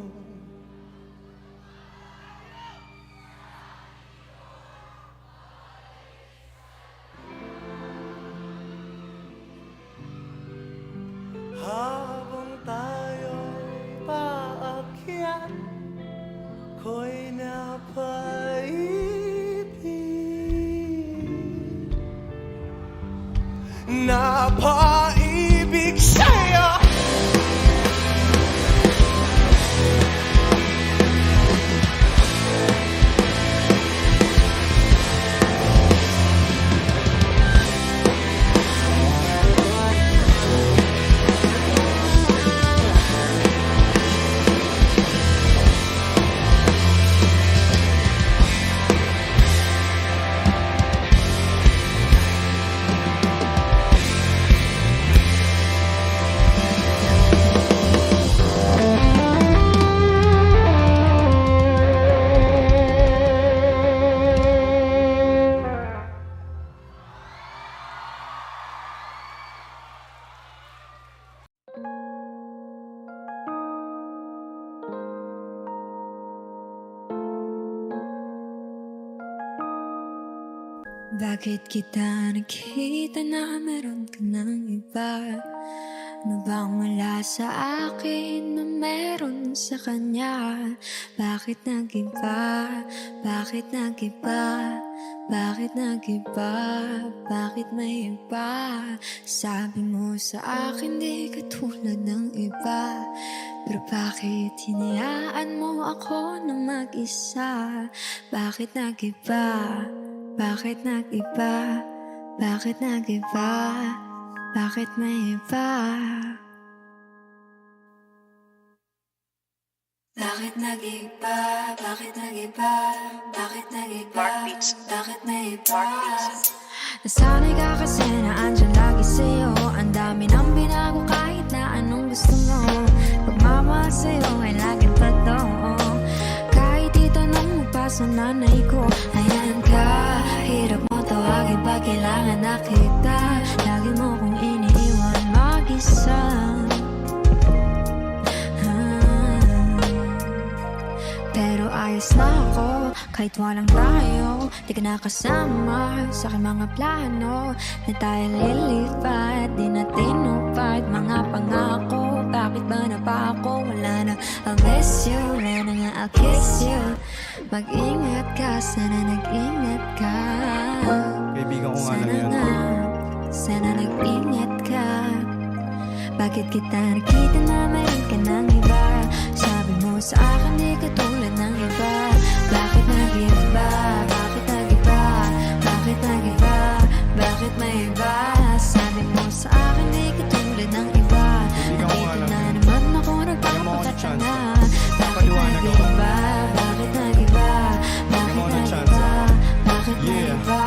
Habang tayo'y paakyat, ko'y napaibig sa'yo. Bakit kita nakita na meron ka ng iba? Ano bang wala sa akin na meron sa kanya? Bakit nag-iba? Bakit nag-iba? Bakit nag-iba? Bakit may iba? Sabi mo sa akin di ka tulad ng iba, pero bakit hinayaan mo ako na mag-isa? Bakit nag-iba? Bakit nag-iba? Bakit nag-iba? Bakit may iba? Bakit nag-iba? Bakit nag-iba? Bakit nag-iba? Bakit may iba? Nasanay ka kasi na andyan lagi sa'yo. Ang dami nang binago kahit na anong gusto mo. Pagmamahal sa'yo ay laging totoo. Kahit itanong mo pa sa nanay ko, ayan ka. Hirap mo tawagin pag kailangan na kita. Lagi mo kong iniiwan mag-isa. Pero ayos na ako, kahit walang tayo. Di ka nakasama sa aking mga plano. Na tayo lilipat, di na tinupad mga pangako. Bakit ba na pa ako? Wala na, I'll miss you. Wala na nga, I'll kiss you. Mag-ingat ka, sana nag-ingat ka. Kaibigan ko nga lang Sana yan. nga, sana nag-ingat ka. Bakit kita nakita na mayroon ka ng iba? Sabi mo sa akin di ka tulad ng iba. Bakit nag-iba? Bakit nag-iba? Bakit nag-iba? Bakit may iba? Sabi mo sa akin di ka tulad ng iba. Nandito na naman ako nagpapakatanga. Bakit nag-iba? Bakit nag-iba? Bakit nag-iba? Bakit nag-iba?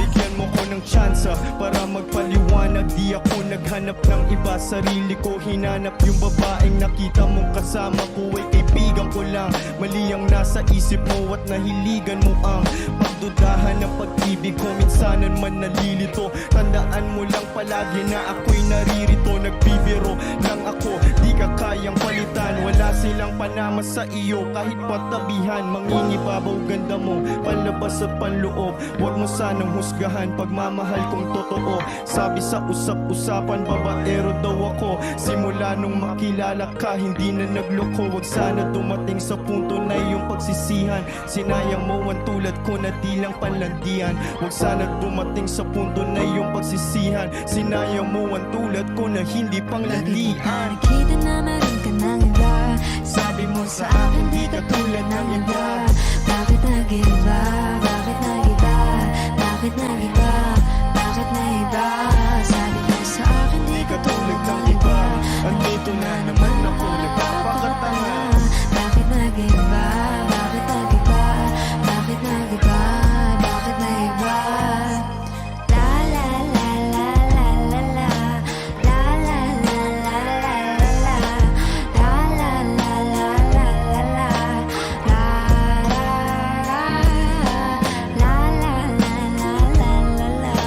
Bigyan mo ko ng tsansa para magpaliwanag. Di ako naghanap ng iba, sarili ko hinanap. Yung babaeng nakita mong kasama ko ay kaibigan ko lang. Mali ang nasa isip mo at nahiligan mo ang pagdudahan ng pag-ibig ko. Minsanan man nalilito, tandaan mo lang palagi na ako'y naririto. Nagbibiro lang ako, di ka kayang palitan. Wala silang panama sa iyo kahit patabihan. Mangingibabaw ganda mo, palabas at panloob. Huwag mo sanang husgahan pagmamahal kong totoo. Sabi sa usap-usapan, babaero daw ako. Simula nung makilala ka, hindi na nagloko. Huwag sana dumating sa punto na iyong pagsisihan. Sinayang mo ang tulad ko na di lang panlandian. Huwag sana dumating sa punto na iyong pagsisihan. Sinayang mo ang tulad ko na hindi panglandian. Nakita na meron ka ng iba. Sabi mo sa akin di ka tulad ng iba. Bakit nag-iba? Bakit nag-iba? Bakit nag-iba? Bakit nag-iba? Sabi mo sa akin di ka tulad ng iba. Andito na naman ako nagpapakatanga. Bakit nag-iba? Bakit nag-iba? Bakit nag-iba? Bakit nag-iba? La la la la la la la. La la la la la la la. La la la la la la la. La la la la la la la.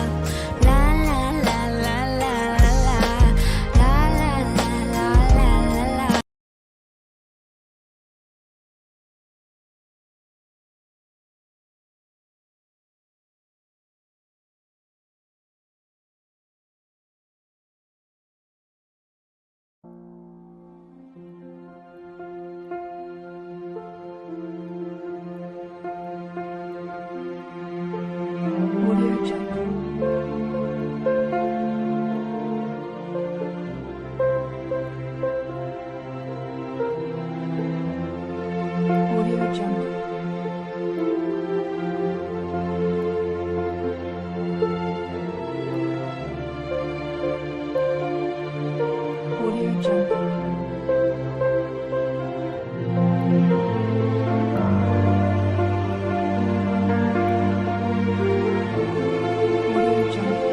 La la la la la la la. La la la la la la la. Audio Jungle. Audio Jungle. Audio Jungle. Audio Jungle.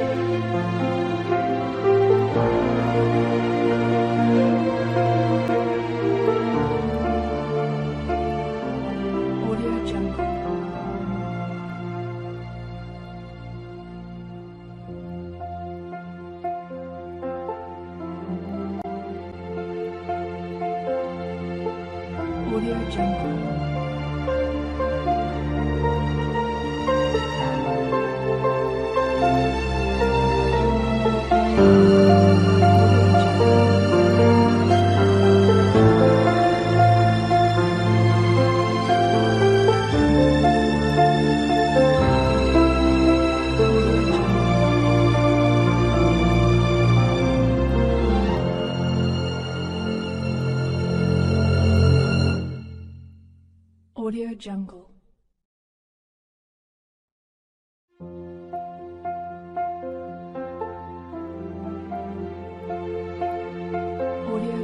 Audio Jungle. Audio Jungle. Audio Jungle.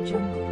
Jungle.